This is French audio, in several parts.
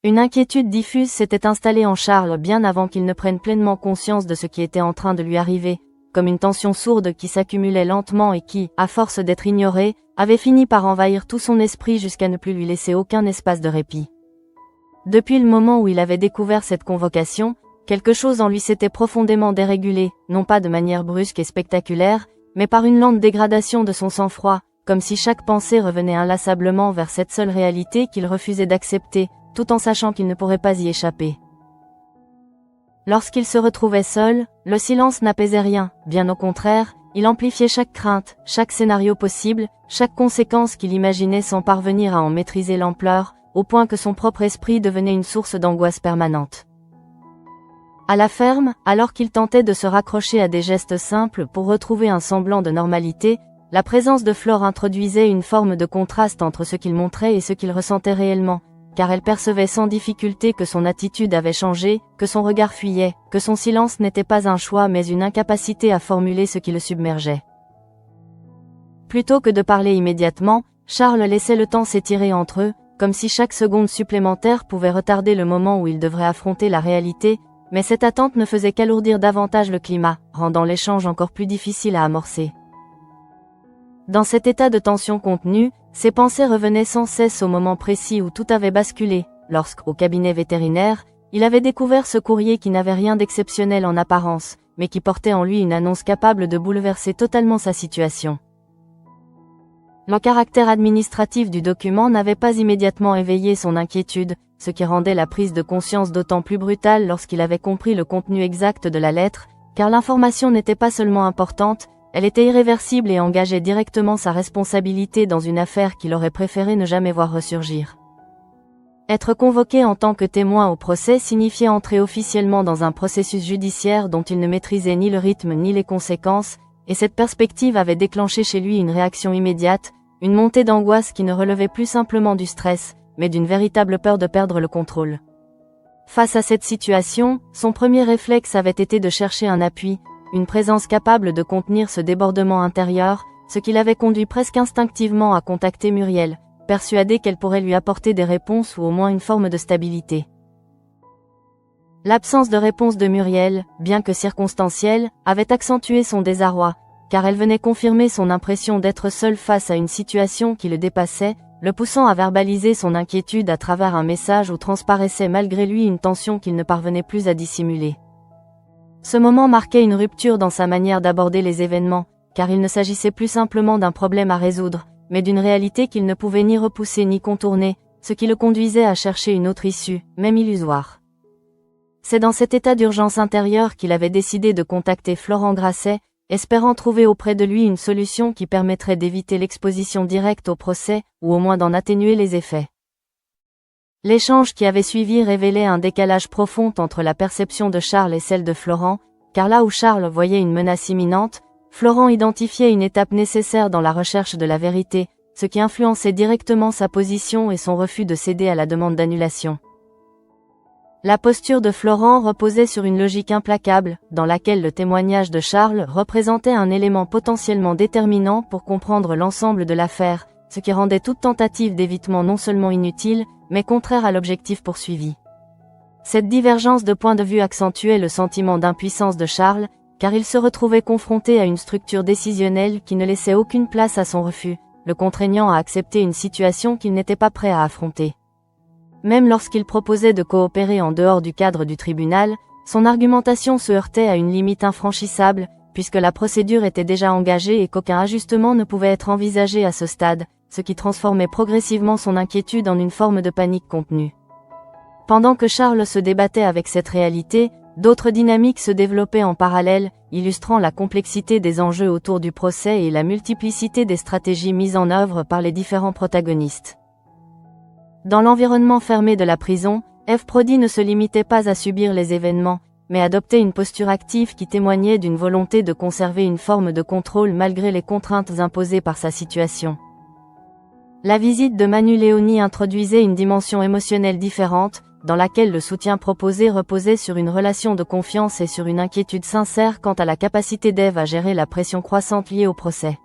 Une inquiétude diffuse s'était installée en Charles bien avant qu'il ne prenne pleinement conscience de ce qui était en train de lui arriver, comme une tension sourde qui s'accumulait lentement et qui, à force d'être ignorée, avait fini par envahir tout son esprit jusqu'à ne plus lui laisser aucun espace de répit. Depuis le moment où il avait découvert cette convocation, quelque chose en lui s'était profondément dérégulé, non pas de manière brusque et spectaculaire, mais par une lente dégradation de son sang-froid, comme si chaque pensée revenait inlassablement vers cette seule réalité qu'il refusait d'accepter, tout en sachant qu'il ne pourrait pas y échapper. Lorsqu'il se retrouvait seul, le silence n'apaisait rien, bien au contraire, il amplifiait chaque crainte, chaque scénario possible, chaque conséquence qu'il imaginait sans parvenir à en maîtriser l'ampleur, au point que son propre esprit devenait une source d'angoisse permanente. À la ferme, alors qu'il tentait de se raccrocher à des gestes simples pour retrouver un semblant de normalité, la présence de Flore introduisait une forme de contraste entre ce qu'il montrait et ce qu'il ressentait réellement, car elle percevait sans difficulté que son attitude avait changé, que son regard fuyait, que son silence n'était pas un choix mais une incapacité à formuler ce qui le submergeait. Plutôt que de parler immédiatement, Charles laissait le temps s'étirer entre eux, comme si chaque seconde supplémentaire pouvait retarder le moment où il devrait affronter la réalité, mais cette attente ne faisait qu'alourdir davantage le climat, rendant l'échange encore plus difficile à amorcer. Dans cet état de tension contenue, ses pensées revenaient sans cesse au moment précis où tout avait basculé, lorsqu'au cabinet vétérinaire, il avait découvert ce courrier qui n'avait rien d'exceptionnel en apparence, mais qui portait en lui une annonce capable de bouleverser totalement sa situation. Le caractère administratif du document n'avait pas immédiatement éveillé son inquiétude, ce qui rendait la prise de conscience d'autant plus brutale lorsqu'il avait compris le contenu exact de la lettre, car l'information n'était pas seulement importante, elle était irréversible et engageait directement sa responsabilité dans une affaire qu'il aurait préféré ne jamais voir ressurgir. Être convoqué en tant que témoin au procès signifiait entrer officiellement dans un processus judiciaire dont il ne maîtrisait ni le rythme ni les conséquences, et cette perspective avait déclenché chez lui une réaction immédiate, une montée d'angoisse qui ne relevait plus simplement du stress, mais d'une véritable peur de perdre le contrôle. Face à cette situation, son premier réflexe avait été de chercher un appui, une présence capable de contenir ce débordement intérieur, ce qui l'avait conduit presque instinctivement à contacter Muriel, persuadé qu'elle pourrait lui apporter des réponses ou au moins une forme de stabilité. L'absence de réponse de Muriel, bien que circonstancielle, avait accentué son désarroi, car elle venait confirmer son impression d'être seul face à une situation qui le dépassait, le poussant à verbaliser son inquiétude à travers un message où transparaissait malgré lui une tension qu'il ne parvenait plus à dissimuler. Ce moment marquait une rupture dans sa manière d'aborder les événements, car il ne s'agissait plus simplement d'un problème à résoudre, mais d'une réalité qu'il ne pouvait ni repousser ni contourner, ce qui le conduisait à chercher une autre issue, même illusoire. C'est dans cet état d'urgence intérieure qu'il avait décidé de contacter Florent Grasset, espérant trouver auprès de lui une solution qui permettrait d'éviter l'exposition directe au procès, ou au moins d'en atténuer les effets. L'échange qui avait suivi révélait un décalage profond entre la perception de Charles et celle de Florent, car là où Charles voyait une menace imminente, Florent identifiait une étape nécessaire dans la recherche de la vérité, ce qui influençait directement sa position et son refus de céder à la demande d'annulation. La posture de Florent reposait sur une logique implacable, dans laquelle le témoignage de Charles représentait un élément potentiellement déterminant pour comprendre l'ensemble de l'affaire, ce qui rendait toute tentative d'évitement non seulement inutile, mais contraire à l'objectif poursuivi. Cette divergence de point de vue accentuait le sentiment d'impuissance de Charles, car il se retrouvait confronté à une structure décisionnelle qui ne laissait aucune place à son refus, le contraignant à accepter une situation qu'il n'était pas prêt à affronter. Même lorsqu'il proposait de coopérer en dehors du cadre du tribunal, son argumentation se heurtait à une limite infranchissable, puisque la procédure était déjà engagée et qu'aucun ajustement ne pouvait être envisagé à ce stade, ce qui transformait progressivement son inquiétude en une forme de panique contenue. Pendant que Charles se débattait avec cette réalité, d'autres dynamiques se développaient en parallèle, illustrant la complexité des enjeux autour du procès et la multiplicité des stratégies mises en œuvre par les différents protagonistes. Dans l'environnement fermé de la prison, F. Prodi ne se limitait pas à subir les événements, mais adoptait une posture active qui témoignait d'une volonté de conserver une forme de contrôle malgré les contraintes imposées par sa situation. La visite de Manu Léoni introduisait une dimension émotionnelle différente, dans laquelle le soutien proposé reposait sur une relation de confiance et sur une inquiétude sincère quant à la capacité d'Ève à gérer la pression croissante liée au procès.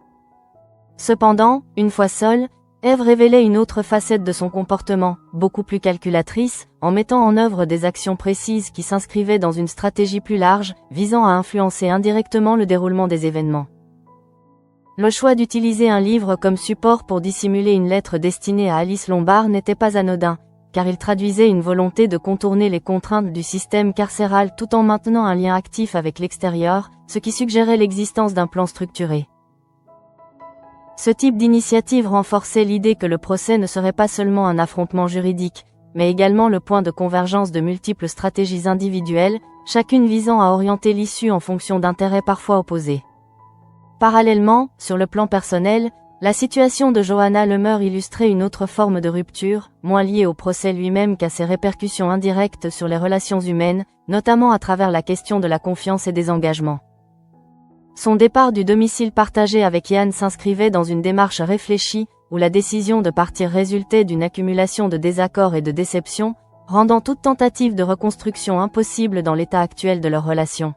Cependant, une fois seul, Ève révélait une autre facette de son comportement, beaucoup plus calculatrice, en mettant en œuvre des actions précises qui s'inscrivaient dans une stratégie plus large, visant à influencer indirectement le déroulement des événements. Le choix d'utiliser un livre comme support pour dissimuler une lettre destinée à Alice Lombard n'était pas anodin, car il traduisait une volonté de contourner les contraintes du système carcéral tout en maintenant un lien actif avec l'extérieur, ce qui suggérait l'existence d'un plan structuré. Ce type d'initiative renforçait l'idée que le procès ne serait pas seulement un affrontement juridique, mais également le point de convergence de multiples stratégies individuelles, chacune visant à orienter l'issue en fonction d'intérêts parfois opposés. Parallèlement, sur le plan personnel, la situation de Johanna Lemeur illustrait une autre forme de rupture, moins liée au procès lui-même qu'à ses répercussions indirectes sur les relations humaines, notamment à travers la question de la confiance et des engagements. Son départ du domicile partagé avec Yann s'inscrivait dans une démarche réfléchie, où la décision de partir résultait d'une accumulation de désaccords et de déceptions, rendant toute tentative de reconstruction impossible dans l'état actuel de leur relation.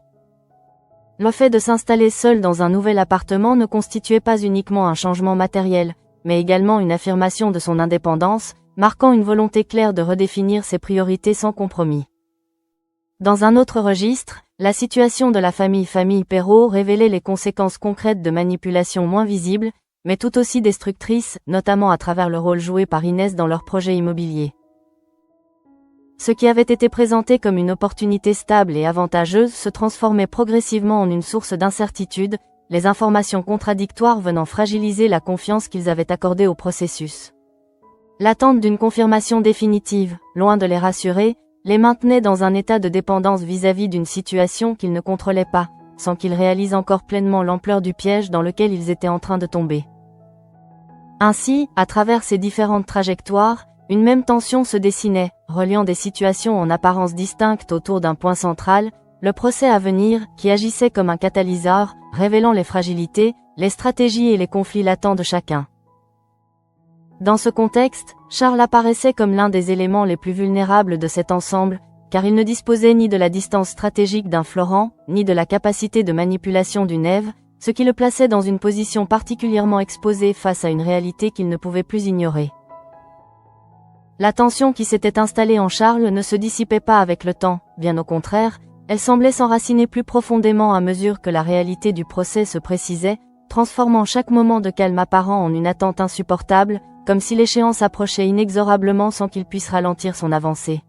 Le fait de s'installer seul dans un nouvel appartement ne constituait pas uniquement un changement matériel, mais également une affirmation de son indépendance, marquant une volonté claire de redéfinir ses priorités sans compromis. Dans un autre registre, la situation de la famille Perrault révélait les conséquences concrètes de manipulations moins visibles, mais tout aussi destructrices, notamment à travers le rôle joué par Inès dans leur projet immobilier. Ce qui avait été présenté comme une opportunité stable et avantageuse se transformait progressivement en une source d'incertitude, les informations contradictoires venant fragiliser la confiance qu'ils avaient accordée au processus. L'attente d'une confirmation définitive, loin de les rassurer, les maintenait dans un état de dépendance vis-à-vis d'une situation qu'ils ne contrôlaient pas, sans qu'ils réalisent encore pleinement l'ampleur du piège dans lequel ils étaient en train de tomber. Ainsi, à travers ces différentes trajectoires, une même tension se dessinait, reliant des situations en apparence distinctes autour d'un point central, le procès à venir, qui agissait comme un catalyseur, révélant les fragilités, les stratégies et les conflits latents de chacun. Dans ce contexte, Charles apparaissait comme l'un des éléments les plus vulnérables de cet ensemble, car il ne disposait ni de la distance stratégique d'un Florent, ni de la capacité de manipulation d'une Ève, ce qui le plaçait dans une position particulièrement exposée face à une réalité qu'il ne pouvait plus ignorer. La tension qui s'était installée en Charles ne se dissipait pas avec le temps, bien au contraire, elle semblait s'enraciner plus profondément à mesure que la réalité du procès se précisait, transformant chaque moment de calme apparent en une attente insupportable, comme si l'échéance approchait inexorablement sans qu'il puisse ralentir son avancée.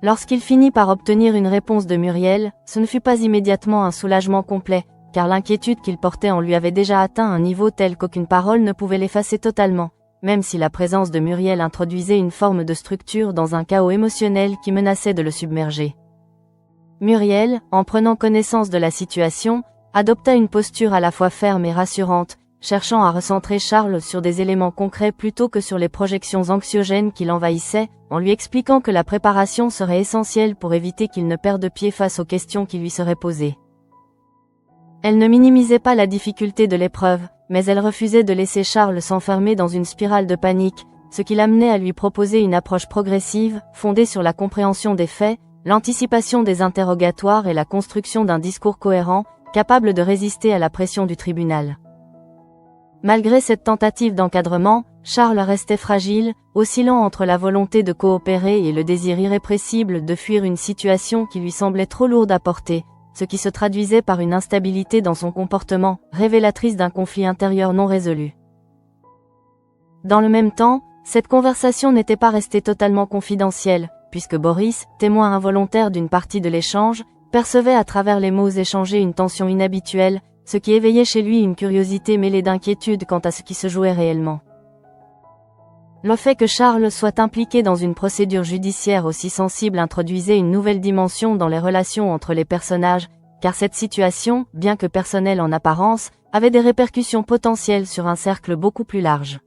Lorsqu'il finit par obtenir une réponse de Muriel, ce ne fut pas immédiatement un soulagement complet, car l'inquiétude qu'il portait en lui avait déjà atteint un niveau tel qu'aucune parole ne pouvait l'effacer totalement, même si la présence de Muriel introduisait une forme de structure dans un chaos émotionnel qui menaçait de le submerger. Muriel, en prenant connaissance de la situation, adopta une posture à la fois ferme et rassurante, cherchant à recentrer Charles sur des éléments concrets plutôt que sur les projections anxiogènes qui l'envahissaient, en lui expliquant que la préparation serait essentielle pour éviter qu'il ne perde pied face aux questions qui lui seraient posées. Elle ne minimisait pas la difficulté de l'épreuve, mais elle refusait de laisser Charles s'enfermer dans une spirale de panique, ce qui l'amenait à lui proposer une approche progressive, fondée sur la compréhension des faits, l'anticipation des interrogatoires et la construction d'un discours cohérent, capable de résister à la pression du tribunal. Malgré cette tentative d'encadrement, Charles restait fragile, oscillant entre la volonté de coopérer et le désir irrépressible de fuir une situation qui lui semblait trop lourde à porter, ce qui se traduisait par une instabilité dans son comportement, révélatrice d'un conflit intérieur non résolu. Dans le même temps, cette conversation n'était pas restée totalement confidentielle, puisque Boris, témoin involontaire d'une partie de l'échange, percevait à travers les mots échangés une tension inhabituelle, ce qui éveillait chez lui une curiosité mêlée d'inquiétude quant à ce qui se jouait réellement. Le fait que Charles soit impliqué dans une procédure judiciaire aussi sensible introduisait une nouvelle dimension dans les relations entre les personnages, car cette situation, bien que personnelle en apparence, avait des répercussions potentielles sur un cercle beaucoup plus large.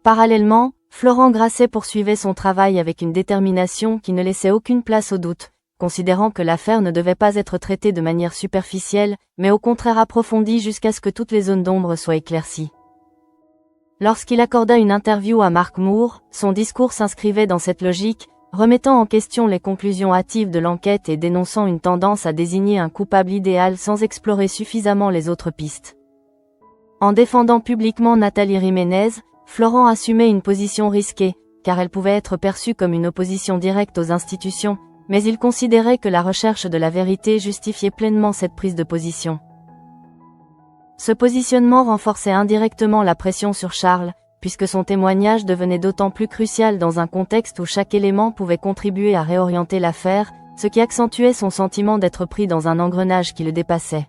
Parallèlement, Florent Grasset poursuivait son travail avec une détermination qui ne laissait aucune place au doute, considérant que l'affaire ne devait pas être traitée de manière superficielle, mais au contraire approfondie jusqu'à ce que toutes les zones d'ombre soient éclaircies. Lorsqu'il accorda une interview à Mark Moore, son discours s'inscrivait dans cette logique, remettant en question les conclusions hâtives de l'enquête et dénonçant une tendance à désigner un coupable idéal sans explorer suffisamment les autres pistes. En défendant publiquement Nathalie Jiménez, Florent assumait une position risquée, car elle pouvait être perçue comme une opposition directe aux institutions, mais il considérait que la recherche de la vérité justifiait pleinement cette prise de position. Ce positionnement renforçait indirectement la pression sur Charles, puisque son témoignage devenait d'autant plus crucial dans un contexte où chaque élément pouvait contribuer à réorienter l'affaire, ce qui accentuait son sentiment d'être pris dans un engrenage qui le dépassait.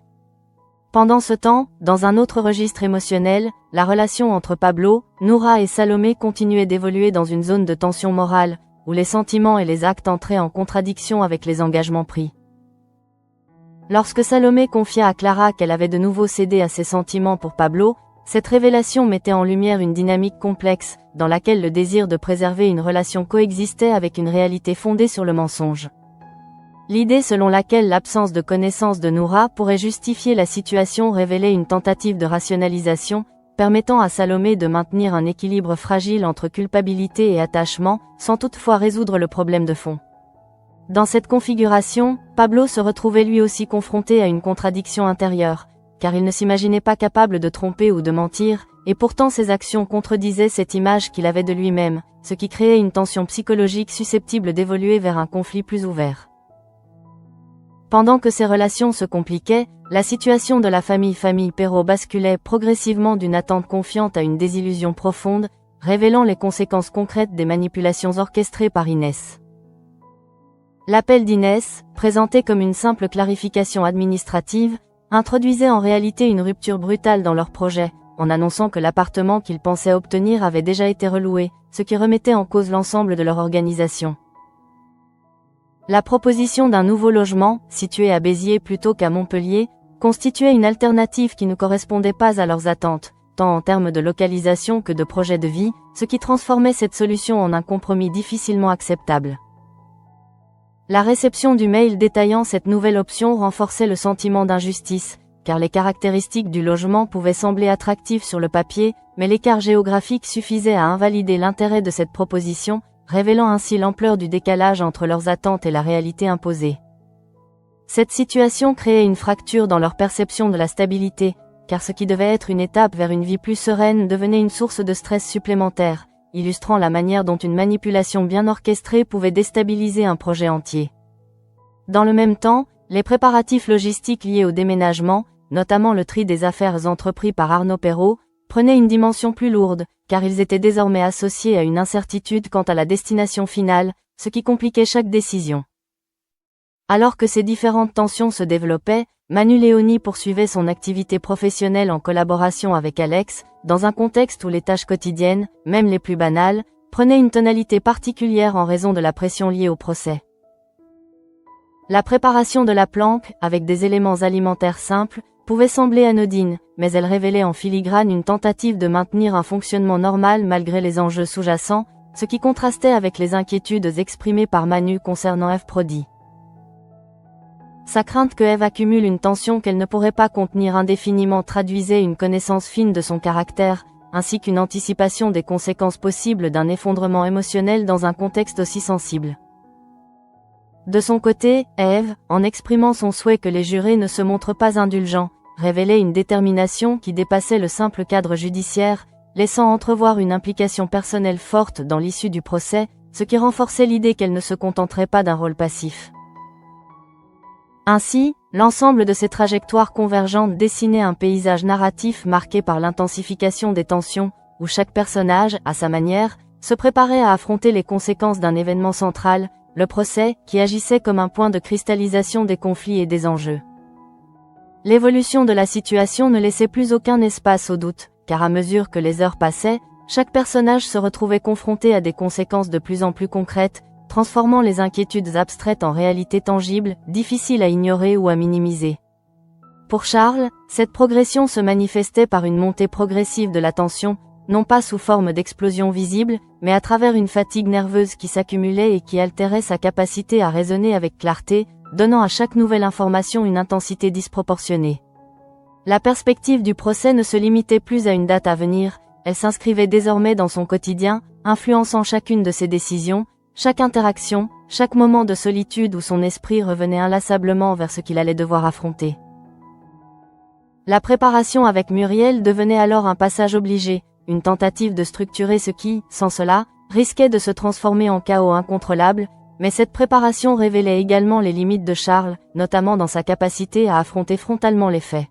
Pendant ce temps, dans un autre registre émotionnel, la relation entre Pablo, Noura et Salomé continuait d'évoluer dans une zone de tension morale, où les sentiments et les actes entraient en contradiction avec les engagements pris. Lorsque Salomé confia à Clara qu'elle avait de nouveau cédé à ses sentiments pour Pablo, cette révélation mettait en lumière une dynamique complexe, dans laquelle le désir de préserver une relation coexistait avec une réalité fondée sur le mensonge. L'idée selon laquelle l'absence de connaissance de Noura pourrait justifier la situation révélait une tentative de rationalisation, permettant à Salomé de maintenir un équilibre fragile entre culpabilité et attachement, sans toutefois résoudre le problème de fond. Dans cette configuration, Pablo se retrouvait lui aussi confronté à une contradiction intérieure, car il ne s'imaginait pas capable de tromper ou de mentir, et pourtant ses actions contredisaient cette image qu'il avait de lui-même, ce qui créait une tension psychologique susceptible d'évoluer vers un conflit plus ouvert. Pendant que ces relations se compliquaient, la situation de la famille Perrault basculait progressivement d'une attente confiante à une désillusion profonde, révélant les conséquences concrètes des manipulations orchestrées par Inès. L'appel d'Inès, présenté comme une simple clarification administrative, introduisait en réalité une rupture brutale dans leur projet, en annonçant que l'appartement qu'ils pensaient obtenir avait déjà été reloué, ce qui remettait en cause l'ensemble de leur organisation. La proposition d'un nouveau logement, situé à Béziers plutôt qu'à Montpellier, constituait une alternative qui ne correspondait pas à leurs attentes, tant en termes de localisation que de projet de vie, ce qui transformait cette solution en un compromis difficilement acceptable. La réception du mail détaillant cette nouvelle option renforçait le sentiment d'injustice, car les caractéristiques du logement pouvaient sembler attractives sur le papier, mais l'écart géographique suffisait à invalider l'intérêt de cette proposition, révélant ainsi l'ampleur du décalage entre leurs attentes et la réalité imposée. Cette situation créait une fracture dans leur perception de la stabilité, car ce qui devait être une étape vers une vie plus sereine devenait une source de stress supplémentaire, illustrant la manière dont une manipulation bien orchestrée pouvait déstabiliser un projet entier. Dans le même temps, les préparatifs logistiques liés au déménagement, notamment le tri des affaires entrepris par Arnaud Perrault, prenaient une dimension plus lourde, car ils étaient désormais associés à une incertitude quant à la destination finale, ce qui compliquait chaque décision. Alors que ces différentes tensions se développaient, Manu Léoni poursuivait son activité professionnelle en collaboration avec Alex, dans un contexte où les tâches quotidiennes, même les plus banales, prenaient une tonalité particulière en raison de la pression liée au procès. La préparation de la planque, avec des éléments alimentaires simples, pouvait sembler anodine, mais elle révélait en filigrane une tentative de maintenir un fonctionnement normal malgré les enjeux sous-jacents, ce qui contrastait avec les inquiétudes exprimées par Manu concernant Eve Prodi. Sa crainte que Eve accumule une tension qu'elle ne pourrait pas contenir indéfiniment traduisait une connaissance fine de son caractère, ainsi qu'une anticipation des conséquences possibles d'un effondrement émotionnel dans un contexte aussi sensible. De son côté, Eve, en exprimant son souhait que les jurés ne se montrent pas indulgents, révélait une détermination qui dépassait le simple cadre judiciaire, laissant entrevoir une implication personnelle forte dans l'issue du procès, ce qui renforçait l'idée qu'elle ne se contenterait pas d'un rôle passif. Ainsi, l'ensemble de ces trajectoires convergentes dessinait un paysage narratif marqué par l'intensification des tensions, où chaque personnage, à sa manière, se préparait à affronter les conséquences d'un événement central, le procès, qui agissait comme un point de cristallisation des conflits et des enjeux. L'évolution de la situation ne laissait plus aucun espace au doute, car à mesure que les heures passaient, chaque personnage se retrouvait confronté à des conséquences de plus en plus concrètes, transformant les inquiétudes abstraites en réalités tangibles, difficiles à ignorer ou à minimiser. Pour Charles, cette progression se manifestait par une montée progressive de la tension, non pas sous forme d'explosion visible, mais à travers une fatigue nerveuse qui s'accumulait et qui altérait sa capacité à raisonner avec clarté, donnant à chaque nouvelle information une intensité disproportionnée. La perspective du procès ne se limitait plus à une date à venir, elle s'inscrivait désormais dans son quotidien, influençant chacune de ses décisions, chaque interaction, chaque moment de solitude où son esprit revenait inlassablement vers ce qu'il allait devoir affronter. La préparation avec Muriel devenait alors un passage obligé, une tentative de structurer ce qui, sans cela, risquait de se transformer en chaos incontrôlable, mais cette préparation révélait également les limites de Charles, notamment dans sa capacité à affronter frontalement les faits.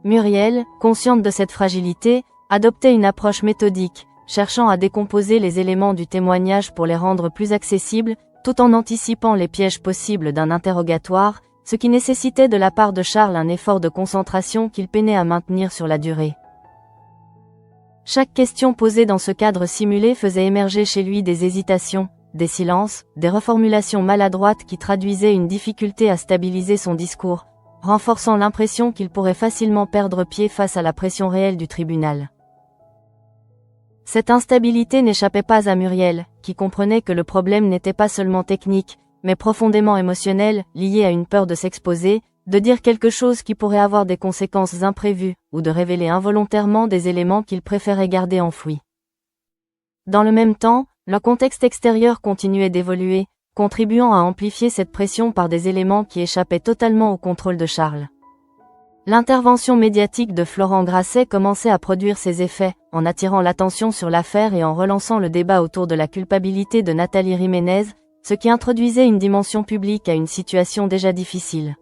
Muriel, consciente de cette fragilité, adoptait une approche méthodique, cherchant à décomposer les éléments du témoignage pour les rendre plus accessibles, tout en anticipant les pièges possibles d'un interrogatoire, ce qui nécessitait de la part de Charles un effort de concentration qu'il peinait à maintenir sur la durée. Chaque question posée dans ce cadre simulé faisait émerger chez lui des hésitations, des silences, des reformulations maladroites qui traduisaient une difficulté à stabiliser son discours, renforçant l'impression qu'il pourrait facilement perdre pied face à la pression réelle du tribunal. Cette instabilité n'échappait pas à Muriel, qui comprenait que le problème n'était pas seulement technique, mais profondément émotionnel, lié à une peur de s'exposer, de dire quelque chose qui pourrait avoir des conséquences imprévues, ou de révéler involontairement des éléments qu'il préférait garder enfouis. Dans le même temps, le contexte extérieur continuait d'évoluer, contribuant à amplifier cette pression par des éléments qui échappaient totalement au contrôle de Charles. L'intervention médiatique de Florent Grasset commençait à produire ses effets, en attirant l'attention sur l'affaire et en relançant le débat autour de la culpabilité de Nathalie Jiménez, ce qui introduisait une dimension publique à une situation déjà difficile.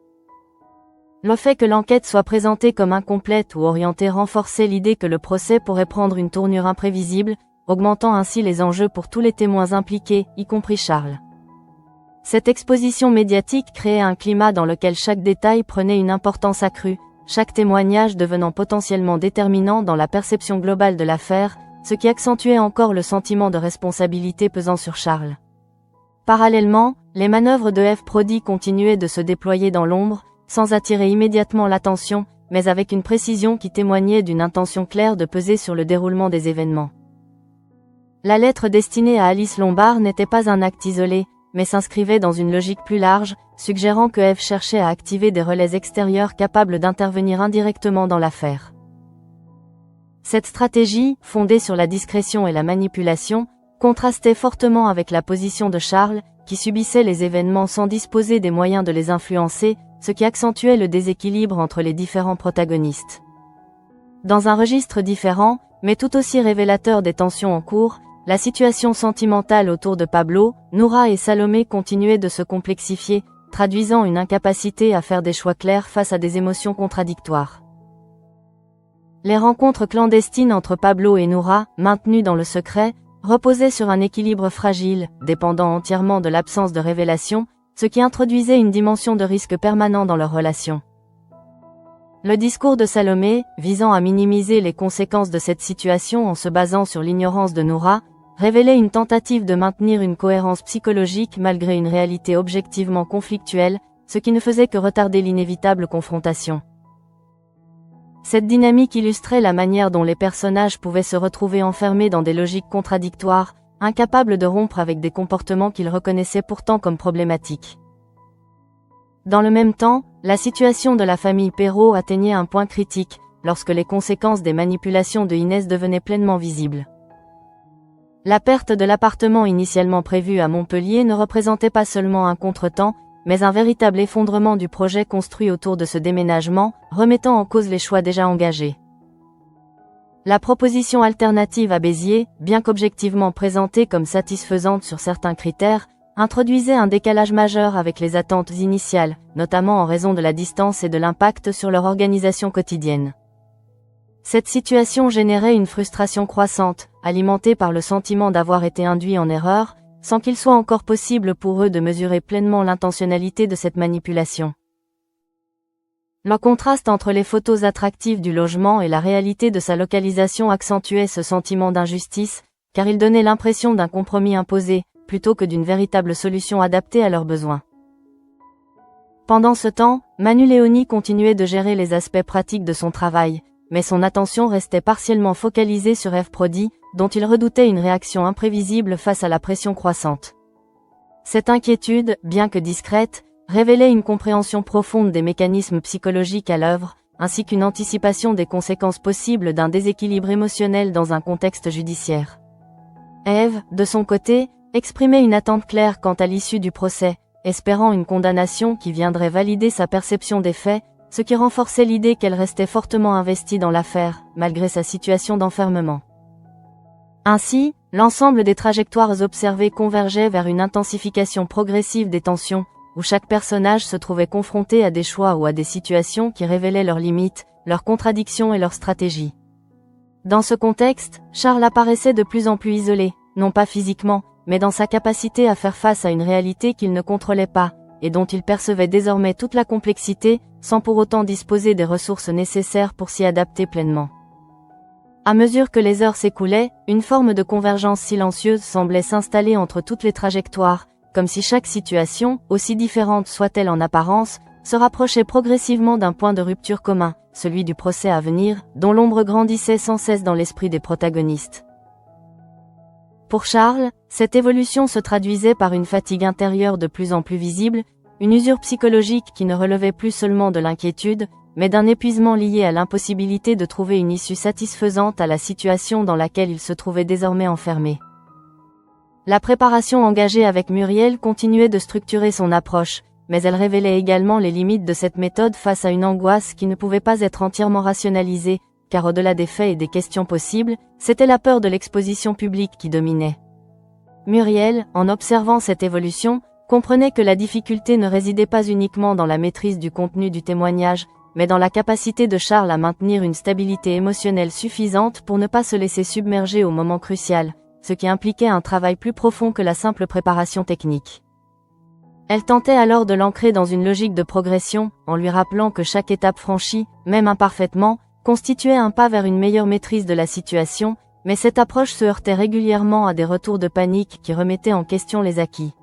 Le fait que l'enquête soit présentée comme incomplète ou orientée renforçait l'idée que le procès pourrait prendre une tournure imprévisible, augmentant ainsi les enjeux pour tous les témoins impliqués, y compris Charles. Cette exposition médiatique créait un climat dans lequel chaque détail prenait une importance accrue, chaque témoignage devenant potentiellement déterminant dans la perception globale de l'affaire, ce qui accentuait encore le sentiment de responsabilité pesant sur Charles. Parallèlement, les manœuvres de F. Prodi continuaient de se déployer dans l'ombre, sans attirer immédiatement l'attention, mais avec une précision qui témoignait d'une intention claire de peser sur le déroulement des événements. La lettre destinée à Alice Lombard n'était pas un acte isolé, mais s'inscrivait dans une logique plus large, suggérant que Eve cherchait à activer des relais extérieurs capables d'intervenir indirectement dans l'affaire. Cette stratégie, fondée sur la discrétion et la manipulation, contrastait fortement avec la position de Charles, qui subissait les événements sans disposer des moyens de les influencer, ce qui accentuait le déséquilibre entre les différents protagonistes. Dans un registre différent, mais tout aussi révélateur des tensions en cours, la situation sentimentale autour de Pablo, Noura et Salomé continuait de se complexifier, traduisant une incapacité à faire des choix clairs face à des émotions contradictoires. Les rencontres clandestines entre Pablo et Noura, maintenues dans le secret, reposaient sur un équilibre fragile, dépendant entièrement de l'absence de révélation, ce qui introduisait une dimension de risque permanent dans leur relation. Le discours de Salomé, visant à minimiser les conséquences de cette situation en se basant sur l'ignorance de Noura, révélait une tentative de maintenir une cohérence psychologique malgré une réalité objectivement conflictuelle, ce qui ne faisait que retarder l'inévitable confrontation. Cette dynamique illustrait la manière dont les personnages pouvaient se retrouver enfermés dans des logiques contradictoires, incapables de rompre avec des comportements qu'ils reconnaissaient pourtant comme problématiques. Dans le même temps, la situation de la famille Perrault atteignait un point critique, lorsque les conséquences des manipulations de Inès devenaient pleinement visibles. La perte de l'appartement initialement prévu à Montpellier ne représentait pas seulement un contretemps, mais un véritable effondrement du projet construit autour de ce déménagement, remettant en cause les choix déjà engagés. La proposition alternative à Béziers, bien qu'objectivement présentée comme satisfaisante sur certains critères, introduisait un décalage majeur avec les attentes initiales, notamment en raison de la distance et de l'impact sur leur organisation quotidienne. Cette situation générait une frustration croissante, alimentée par le sentiment d'avoir été induits en erreur, sans qu'il soit encore possible pour eux de mesurer pleinement l'intentionnalité de cette manipulation. Le contraste entre les photos attractives du logement et la réalité de sa localisation accentuait ce sentiment d'injustice, car il donnait l'impression d'un compromis imposé, plutôt que d'une véritable solution adaptée à leurs besoins. Pendant ce temps, Manu Léoni continuait de gérer les aspects pratiques de son travail, mais son attention restait partiellement focalisée sur F. Prodi, dont il redoutait une réaction imprévisible face à la pression croissante. Cette inquiétude, bien que discrète, révélait une compréhension profonde des mécanismes psychologiques à l'œuvre, ainsi qu'une anticipation des conséquences possibles d'un déséquilibre émotionnel dans un contexte judiciaire. Eve, de son côté, exprimait une attente claire quant à l'issue du procès, espérant une condamnation qui viendrait valider sa perception des faits, ce qui renforçait l'idée qu'elle restait fortement investie dans l'affaire, malgré sa situation d'enfermement. Ainsi, l'ensemble des trajectoires observées convergeait vers une intensification progressive des tensions, où chaque personnage se trouvait confronté à des choix ou à des situations qui révélaient leurs limites, leurs contradictions et leurs stratégies. Dans ce contexte, Charles apparaissait de plus en plus isolé, non pas physiquement, mais dans sa capacité à faire face à une réalité qu'il ne contrôlait pas, et dont il percevait désormais toute la complexité, sans pour autant disposer des ressources nécessaires pour s'y adapter pleinement. À mesure que les heures s'écoulaient, une forme de convergence silencieuse semblait s'installer entre toutes les trajectoires, comme si chaque situation, aussi différente soit-elle en apparence, se rapprochait progressivement d'un point de rupture commun, celui du procès à venir, dont l'ombre grandissait sans cesse dans l'esprit des protagonistes. Pour Charles, cette évolution se traduisait par une fatigue intérieure de plus en plus visible, une usure psychologique qui ne relevait plus seulement de l'inquiétude, mais d'un épuisement lié à l'impossibilité de trouver une issue satisfaisante à la situation dans laquelle il se trouvait désormais enfermé. La préparation engagée avec Muriel continuait de structurer son approche, mais elle révélait également les limites de cette méthode face à une angoisse qui ne pouvait pas être entièrement rationalisée, car au-delà des faits et des questions possibles, c'était la peur de l'exposition publique qui dominait. Muriel, en observant cette évolution, comprenait que la difficulté ne résidait pas uniquement dans la maîtrise du contenu du témoignage, mais dans la capacité de Charles à maintenir une stabilité émotionnelle suffisante pour ne pas se laisser submerger au moment crucial, ce qui impliquait un travail plus profond que la simple préparation technique. Elle tentait alors de l'ancrer dans une logique de progression, en lui rappelant que chaque étape franchie, même imparfaitement, constituait un pas vers une meilleure maîtrise de la situation, mais cette approche se heurtait régulièrement à des retours de panique qui remettaient en question les acquis.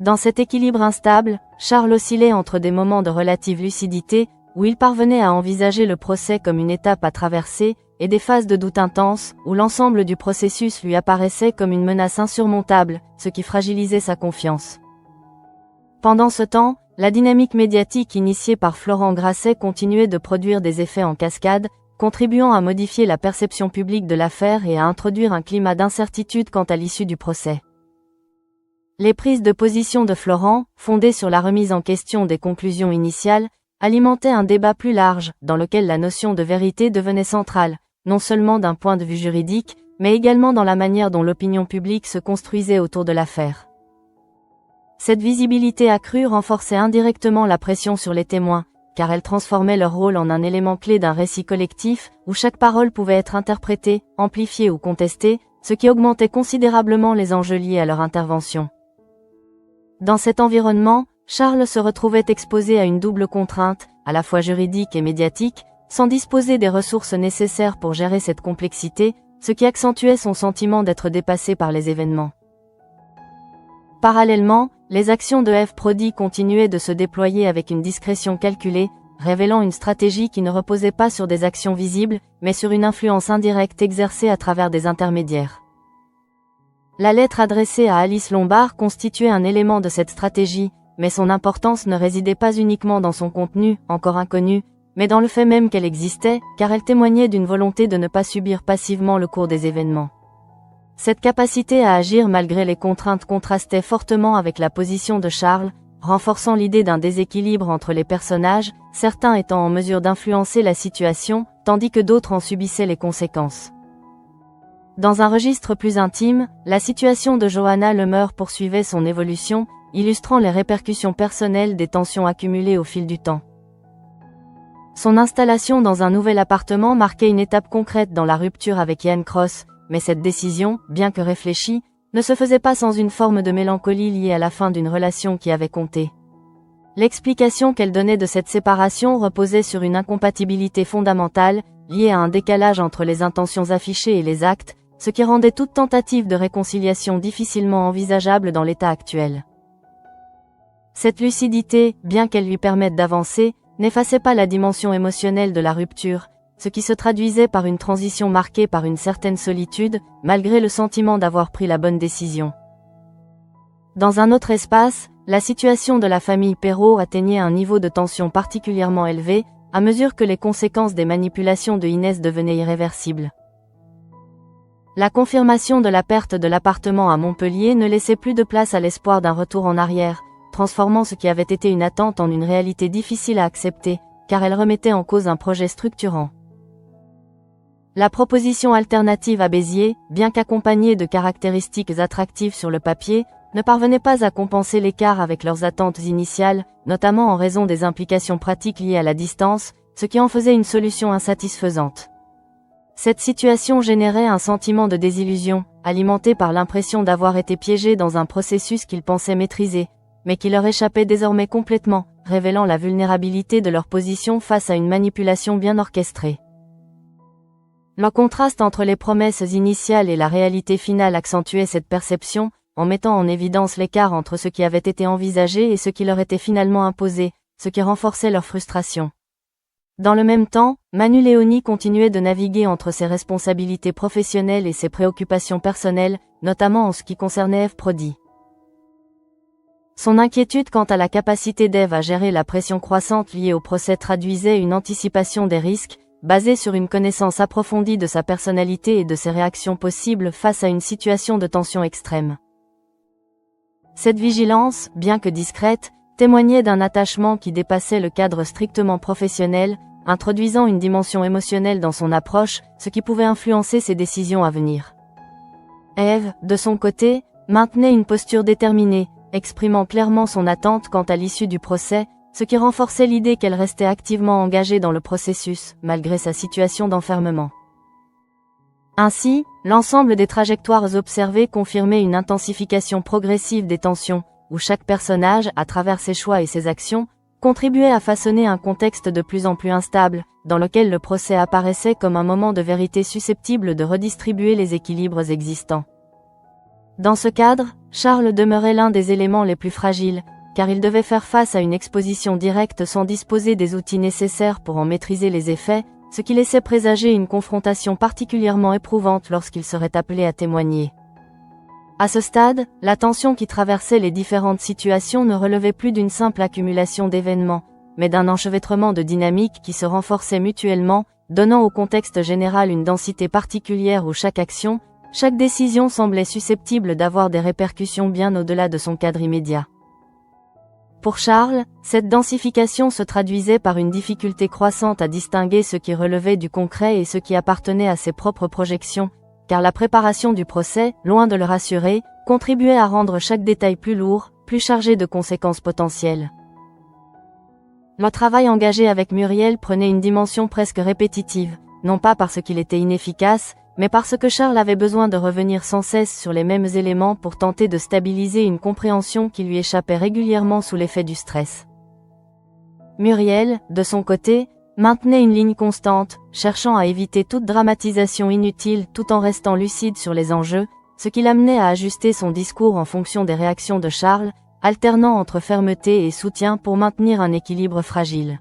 Dans cet équilibre instable, Charles oscillait entre des moments de relative lucidité, où il parvenait à envisager le procès comme une étape à traverser, et des phases de doute intense, où l'ensemble du processus lui apparaissait comme une menace insurmontable, ce qui fragilisait sa confiance. Pendant ce temps, la dynamique médiatique initiée par Florent Grasset continuait de produire des effets en cascade, contribuant à modifier la perception publique de l'affaire et à introduire un climat d'incertitude quant à l'issue du procès. Les prises de position de Florent, fondées sur la remise en question des conclusions initiales, alimentaient un débat plus large, dans lequel la notion de vérité devenait centrale, non seulement d'un point de vue juridique, mais également dans la manière dont l'opinion publique se construisait autour de l'affaire. Cette visibilité accrue renforçait indirectement la pression sur les témoins, car elle transformait leur rôle en un élément clé d'un récit collectif, où chaque parole pouvait être interprétée, amplifiée ou contestée, ce qui augmentait considérablement les enjeux liés à leur intervention. Dans cet environnement, Charles se retrouvait exposé à une double contrainte, à la fois juridique et médiatique, sans disposer des ressources nécessaires pour gérer cette complexité, ce qui accentuait son sentiment d'être dépassé par les événements. Parallèlement, les actions de F. Prodi continuaient de se déployer avec une discrétion calculée, révélant une stratégie qui ne reposait pas sur des actions visibles, mais sur une influence indirecte exercée à travers des intermédiaires. La lettre adressée à Alice Lombard constituait un élément de cette stratégie, mais son importance ne résidait pas uniquement dans son contenu, encore inconnu, mais dans le fait même qu'elle existait, car elle témoignait d'une volonté de ne pas subir passivement le cours des événements. Cette capacité à agir malgré les contraintes contrastait fortement avec la position de Charles, renforçant l'idée d'un déséquilibre entre les personnages, certains étant en mesure d'influencer la situation, tandis que d'autres en subissaient les conséquences. Dans un registre plus intime, la situation de Johanna Lemeur poursuivait son évolution, illustrant les répercussions personnelles des tensions accumulées au fil du temps. Son installation dans un nouvel appartement marquait une étape concrète dans la rupture avec Ian Cross, mais cette décision, bien que réfléchie, ne se faisait pas sans une forme de mélancolie liée à la fin d'une relation qui avait compté. L'explication qu'elle donnait de cette séparation reposait sur une incompatibilité fondamentale, liée à un décalage entre les intentions affichées et les actes, ce qui rendait toute tentative de réconciliation difficilement envisageable dans l'état actuel. Cette lucidité, bien qu'elle lui permette d'avancer, n'effaçait pas la dimension émotionnelle de la rupture, ce qui se traduisait par une transition marquée par une certaine solitude, malgré le sentiment d'avoir pris la bonne décision. Dans un autre espace, la situation de la famille Perrault atteignait un niveau de tension particulièrement élevé, à mesure que les conséquences des manipulations de Inès devenaient irréversibles. La confirmation de la perte de l'appartement à Montpellier ne laissait plus de place à l'espoir d'un retour en arrière, transformant ce qui avait été une attente en une réalité difficile à accepter, car elle remettait en cause un projet structurant. La proposition alternative à Béziers, bien qu'accompagnée de caractéristiques attractives sur le papier, ne parvenait pas à compenser l'écart avec leurs attentes initiales, notamment en raison des implications pratiques liées à la distance, ce qui en faisait une solution insatisfaisante. Cette situation générait un sentiment de désillusion, alimenté par l'impression d'avoir été piégés dans un processus qu'ils pensaient maîtriser, mais qui leur échappait désormais complètement, révélant la vulnérabilité de leur position face à une manipulation bien orchestrée. Le contraste entre les promesses initiales et la réalité finale accentuait cette perception, en mettant en évidence l'écart entre ce qui avait été envisagé et ce qui leur était finalement imposé, ce qui renforçait leur frustration. Dans le même temps, Manu Léoni continuait de naviguer entre ses responsabilités professionnelles et ses préoccupations personnelles, notamment en ce qui concernait Eve Prodi. Son inquiétude quant à la capacité d'Eve à gérer la pression croissante liée au procès traduisait une anticipation des risques, basée sur une connaissance approfondie de sa personnalité et de ses réactions possibles face à une situation de tension extrême. Cette vigilance, bien que discrète, témoignait d'un attachement qui dépassait le cadre strictement professionnel, introduisant une dimension émotionnelle dans son approche, ce qui pouvait influencer ses décisions à venir. Eve, de son côté, maintenait une posture déterminée, exprimant clairement son attente quant à l'issue du procès, ce qui renforçait l'idée qu'elle restait activement engagée dans le processus, malgré sa situation d'enfermement. Ainsi, l'ensemble des trajectoires observées confirmait une intensification progressive des tensions, où chaque personnage, à travers ses choix et ses actions, contribuait à façonner un contexte de plus en plus instable, dans lequel le procès apparaissait comme un moment de vérité susceptible de redistribuer les équilibres existants. Dans ce cadre, Charles demeurait l'un des éléments les plus fragiles, car il devait faire face à une exposition directe sans disposer des outils nécessaires pour en maîtriser les effets, ce qui laissait présager une confrontation particulièrement éprouvante lorsqu'il serait appelé à témoigner. À ce stade, la tension qui traversait les différentes situations ne relevait plus d'une simple accumulation d'événements, mais d'un enchevêtrement de dynamiques qui se renforçaient mutuellement, donnant au contexte général une densité particulière où chaque action, chaque décision semblait susceptible d'avoir des répercussions bien au-delà de son cadre immédiat. Pour Charles, cette densification se traduisait par une difficulté croissante à distinguer ce qui relevait du concret et ce qui appartenait à ses propres projections, car la préparation du procès, loin de le rassurer, contribuait à rendre chaque détail plus lourd, plus chargé de conséquences potentielles. Le travail engagé avec Muriel prenait une dimension presque répétitive, non pas parce qu'il était inefficace, mais parce que Charles avait besoin de revenir sans cesse sur les mêmes éléments pour tenter de stabiliser une compréhension qui lui échappait régulièrement sous l'effet du stress. Muriel, de son côté, maintenait une ligne constante, cherchant à éviter toute dramatisation inutile tout en restant lucide sur les enjeux, ce qui l'amenait à ajuster son discours en fonction des réactions de Charles, alternant entre fermeté et soutien pour maintenir un équilibre fragile.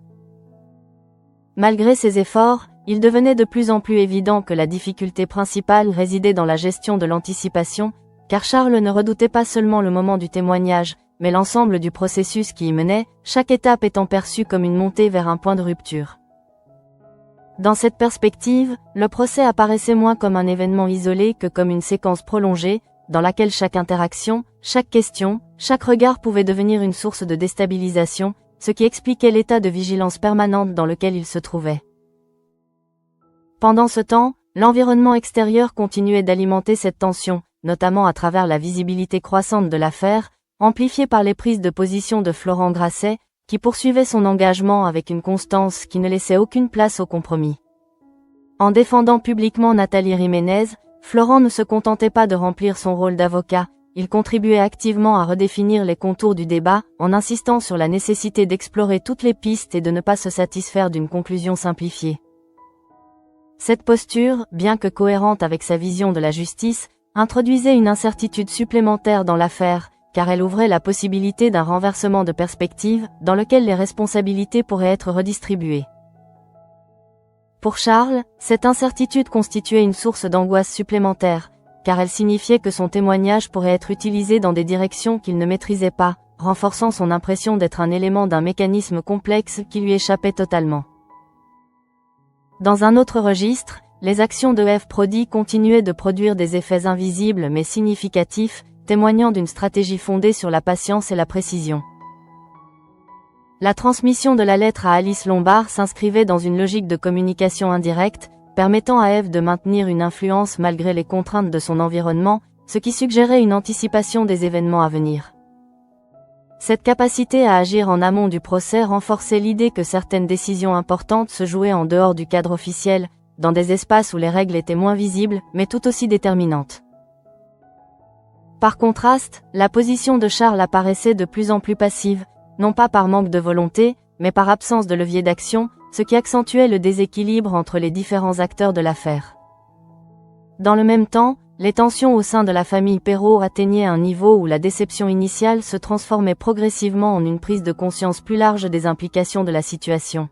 Malgré ses efforts, il devenait de plus en plus évident que la difficulté principale résidait dans la gestion de l'anticipation, car Charles ne redoutait pas seulement le moment du témoignage, mais l'ensemble du processus qui y menait, chaque étape étant perçue comme une montée vers un point de rupture. Dans cette perspective, le procès apparaissait moins comme un événement isolé que comme une séquence prolongée, dans laquelle chaque interaction, chaque question, chaque regard pouvait devenir une source de déstabilisation, ce qui expliquait l'état de vigilance permanente dans lequel il se trouvait. Pendant ce temps, l'environnement extérieur continuait d'alimenter cette tension, notamment à travers la visibilité croissante de l'affaire, amplifiée par les prises de position de Florent Grasset, qui poursuivait son engagement avec une constance qui ne laissait aucune place au compromis. En défendant publiquement Nathalie Jiménez, Florent ne se contentait pas de remplir son rôle d'avocat, il contribuait activement à redéfinir les contours du débat, en insistant sur la nécessité d'explorer toutes les pistes et de ne pas se satisfaire d'une conclusion simplifiée. Cette posture, bien que cohérente avec sa vision de la justice, introduisait une incertitude supplémentaire dans l'affaire, car elle ouvrait la possibilité d'un renversement de perspective, dans lequel les responsabilités pourraient être redistribuées. Pour Charles, cette incertitude constituait une source d'angoisse supplémentaire, car elle signifiait que son témoignage pourrait être utilisé dans des directions qu'il ne maîtrisait pas, renforçant son impression d'être un élément d'un mécanisme complexe qui lui échappait totalement. Dans un autre registre, les actions de Eve Prodi continuaient de produire des effets invisibles mais significatifs, témoignant d'une stratégie fondée sur la patience et la précision. La transmission de la lettre à Alice Lombard s'inscrivait dans une logique de communication indirecte, permettant à Ève de maintenir une influence malgré les contraintes de son environnement, ce qui suggérait une anticipation des événements à venir. Cette capacité à agir en amont du procès renforçait l'idée que certaines décisions importantes se jouaient en dehors du cadre officiel, dans des espaces où les règles étaient moins visibles, mais tout aussi déterminantes. Par contraste, la position de Charles apparaissait de plus en plus passive, non pas par manque de volonté, mais par absence de levier d'action, ce qui accentuait le déséquilibre entre les différents acteurs de l'affaire. Dans le même temps, les tensions au sein de la famille Perrault atteignaient un niveau où la déception initiale se transformait progressivement en une prise de conscience plus large des implications de la situation.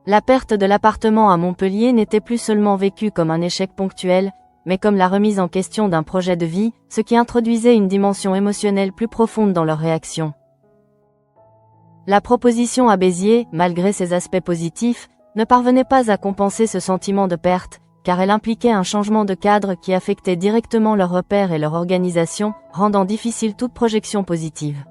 La perte de l'appartement à Montpellier n'était plus seulement vécue comme un échec ponctuel, mais comme la remise en question d'un projet de vie, ce qui introduisait une dimension émotionnelle plus profonde dans leur réaction. La proposition à Béziers, malgré ses aspects positifs, ne parvenait pas à compenser ce sentiment de perte, car elle impliquait un changement de cadre qui affectait directement leurs repères et leur organisation, rendant difficile toute projection positive.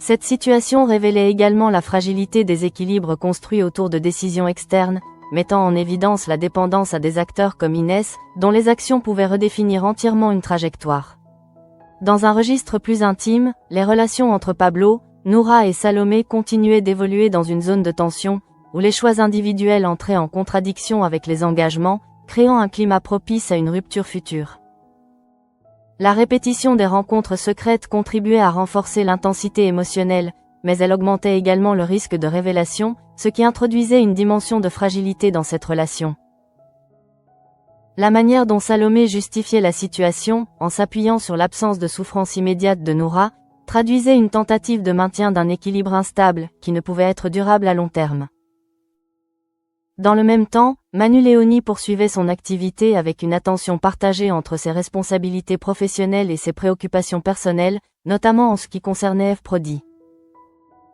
Cette situation révélait également la fragilité des équilibres construits autour de décisions externes, mettant en évidence la dépendance à des acteurs comme Inès, dont les actions pouvaient redéfinir entièrement une trajectoire. Dans un registre plus intime, les relations entre Pablo, Noura et Salomé continuaient d'évoluer dans une zone de tension, où les choix individuels entraient en contradiction avec les engagements, créant un climat propice à une rupture future. La répétition des rencontres secrètes contribuait à renforcer l'intensité émotionnelle, mais elle augmentait également le risque de révélation, ce qui introduisait une dimension de fragilité dans cette relation. La manière dont Salomé justifiait la situation, en s'appuyant sur l'absence de souffrance immédiate de Noura, traduisait une tentative de maintien d'un équilibre instable, qui ne pouvait être durable à long terme. Dans le même temps, Manu Léoni poursuivait son activité avec une attention partagée entre ses responsabilités professionnelles et ses préoccupations personnelles, notamment en ce qui concernait Ève Prody.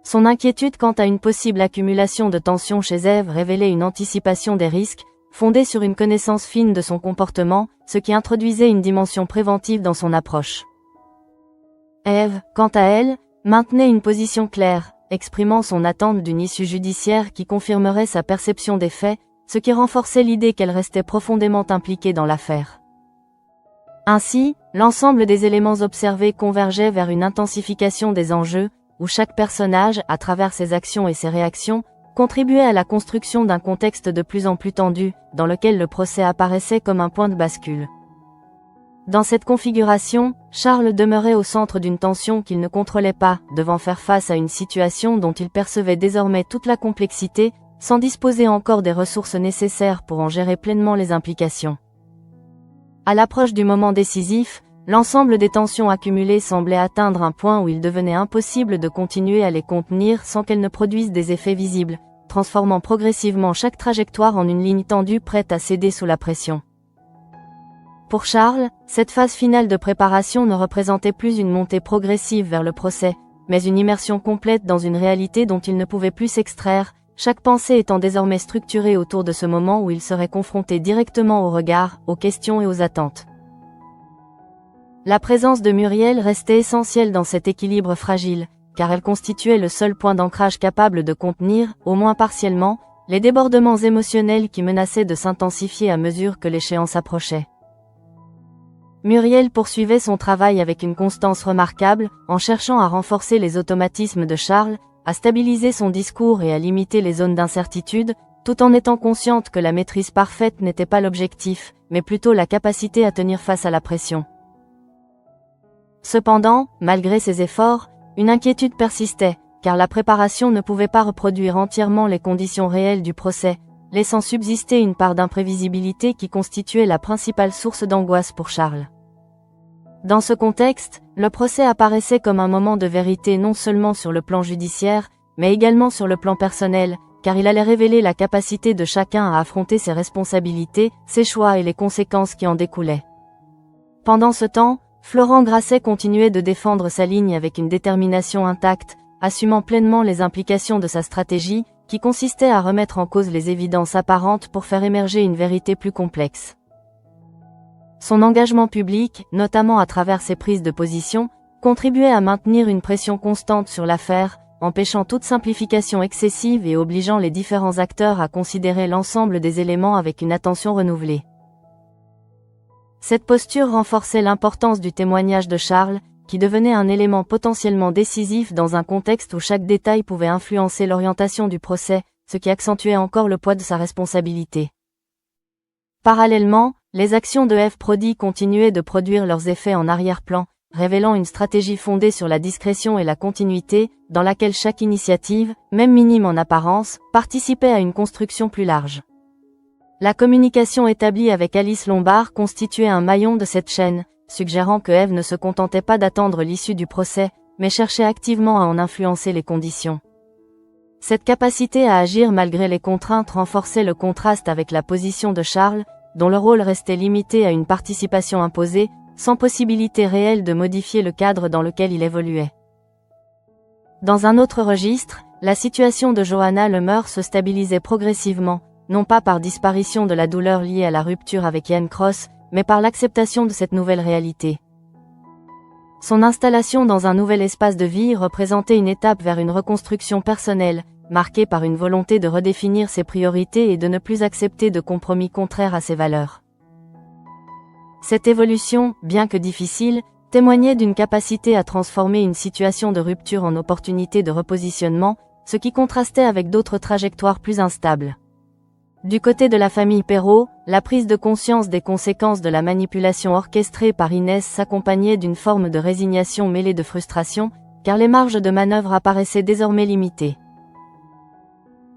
Son inquiétude quant à une possible accumulation de tensions chez Ève révélait une anticipation des risques, fondée sur une connaissance fine de son comportement, ce qui introduisait une dimension préventive dans son approche. Ève, quant à elle, maintenait une position claire, exprimant son attente d'une issue judiciaire qui confirmerait sa perception des faits, ce qui renforçait l'idée qu'elle restait profondément impliquée dans l'affaire. Ainsi, l'ensemble des éléments observés convergeait vers une intensification des enjeux, où chaque personnage, à travers ses actions et ses réactions, contribuait à la construction d'un contexte de plus en plus tendu, dans lequel le procès apparaissait comme un point de bascule. Dans cette configuration, Charles demeurait au centre d'une tension qu'il ne contrôlait pas, devant faire face à une situation dont il percevait désormais toute la complexité, sans disposer encore des ressources nécessaires pour en gérer pleinement les implications. À l'approche du moment décisif, l'ensemble des tensions accumulées semblait atteindre un point où il devenait impossible de continuer à les contenir sans qu'elles ne produisent des effets visibles, transformant progressivement chaque trajectoire en une ligne tendue prête à céder sous la pression. Pour Charles, cette phase finale de préparation ne représentait plus une montée progressive vers le procès, mais une immersion complète dans une réalité dont il ne pouvait plus s'extraire, chaque pensée étant désormais structurée autour de ce moment où il serait confronté directement aux regards, aux questions et aux attentes. La présence de Muriel restait essentielle dans cet équilibre fragile, car elle constituait le seul point d'ancrage capable de contenir, au moins partiellement, les débordements émotionnels qui menaçaient de s'intensifier à mesure que l'échéance approchait. Muriel poursuivait son travail avec une constance remarquable, en cherchant à renforcer les automatismes de Charles, à stabiliser son discours et à limiter les zones d'incertitude, tout en étant consciente que la maîtrise parfaite n'était pas l'objectif, mais plutôt la capacité à tenir face à la pression. Cependant, malgré ses efforts, une inquiétude persistait, car la préparation ne pouvait pas reproduire entièrement les conditions réelles du procès, laissant subsister une part d'imprévisibilité qui constituait la principale source d'angoisse pour Charles. Dans ce contexte, le procès apparaissait comme un moment de vérité non seulement sur le plan judiciaire, mais également sur le plan personnel, car il allait révéler la capacité de chacun à affronter ses responsabilités, ses choix et les conséquences qui en découlaient. Pendant ce temps, Florent Grasset continuait de défendre sa ligne avec une détermination intacte, assumant pleinement les implications de sa stratégie, qui consistait à remettre en cause les évidences apparentes pour faire émerger une vérité plus complexe. Son engagement public, notamment à travers ses prises de position, contribuait à maintenir une pression constante sur l'affaire, empêchant toute simplification excessive et obligeant les différents acteurs à considérer l'ensemble des éléments avec une attention renouvelée. Cette posture renforçait l'importance du témoignage de Charles, qui devenait un élément potentiellement décisif dans un contexte où chaque détail pouvait influencer l'orientation du procès, ce qui accentuait encore le poids de sa responsabilité. Parallèlement, les actions de F. Proddy continuaient de produire leurs effets en arrière-plan, révélant une stratégie fondée sur la discrétion et la continuité, dans laquelle chaque initiative, même minime en apparence, participait à une construction plus large. La communication établie avec Alice Lombard constituait un maillon de cette chaîne, suggérant que Eve ne se contentait pas d'attendre l'issue du procès, mais cherchait activement à en influencer les conditions. Cette capacité à agir malgré les contraintes renforçait le contraste avec la position de Charles, dont le rôle restait limité à une participation imposée, sans possibilité réelle de modifier le cadre dans lequel il évoluait. Dans un autre registre, la situation de Johanna Lemeur se stabilisait progressivement, non pas par disparition de la douleur liée à la rupture avec Ian Cross, mais par l'acceptation de cette nouvelle réalité. Son installation dans un nouvel espace de vie représentait une étape vers une reconstruction personnelle, marquée par une volonté de redéfinir ses priorités et de ne plus accepter de compromis contraires à ses valeurs. Cette évolution, bien que difficile, témoignait d'une capacité à transformer une situation de rupture en opportunité de repositionnement, ce qui contrastait avec d'autres trajectoires plus instables. Du côté de la famille Perrault, la prise de conscience des conséquences de la manipulation orchestrée par Inès s'accompagnait d'une forme de résignation mêlée de frustration, car les marges de manœuvre apparaissaient désormais limitées.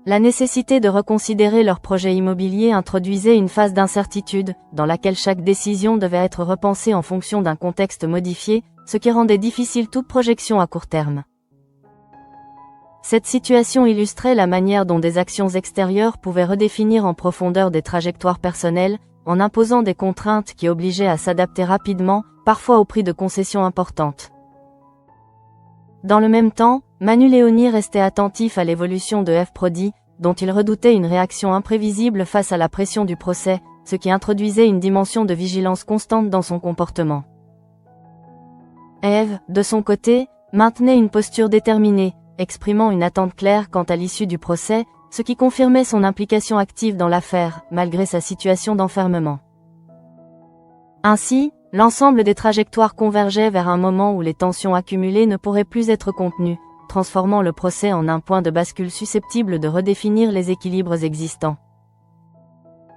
La nécessité de reconsidérer leur projet immobilier introduisait une phase d'incertitude, dans laquelle chaque décision devait être repensée en fonction d'un contexte modifié, ce qui rendait difficile toute projection à court terme. Cette situation illustrait la manière dont des actions extérieures pouvaient redéfinir en profondeur des trajectoires personnelles, en imposant des contraintes qui obligeaient à s'adapter rapidement, parfois au prix de concessions importantes. Dans le même temps, Manu Léoni restait attentif à l'évolution de F. Proddy, dont il redoutait une réaction imprévisible face à la pression du procès, ce qui introduisait une dimension de vigilance constante dans son comportement. Eve, de son côté, maintenait une posture déterminée, exprimant une attente claire quant à l'issue du procès, ce qui confirmait son implication active dans l'affaire, malgré sa situation d'enfermement. Ainsi, l'ensemble des trajectoires convergeait vers un moment où les tensions accumulées ne pourraient plus être contenues, transformant le procès en un point de bascule susceptible de redéfinir les équilibres existants.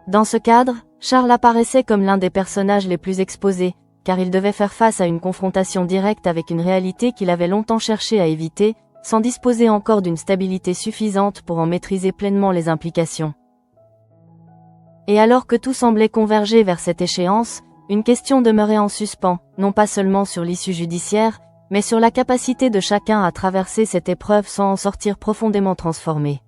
Dans ce cadre, Charles apparaissait comme l'un des personnages les plus exposés, car il devait faire face à une confrontation directe avec une réalité qu'il avait longtemps cherché à éviter, sans disposer encore d'une stabilité suffisante pour en maîtriser pleinement les implications. Et alors que tout semblait converger vers cette échéance, une question demeurait en suspens, non pas seulement sur l'issue judiciaire, mais sur la capacité de chacun à traverser cette épreuve sans en sortir profondément transformé.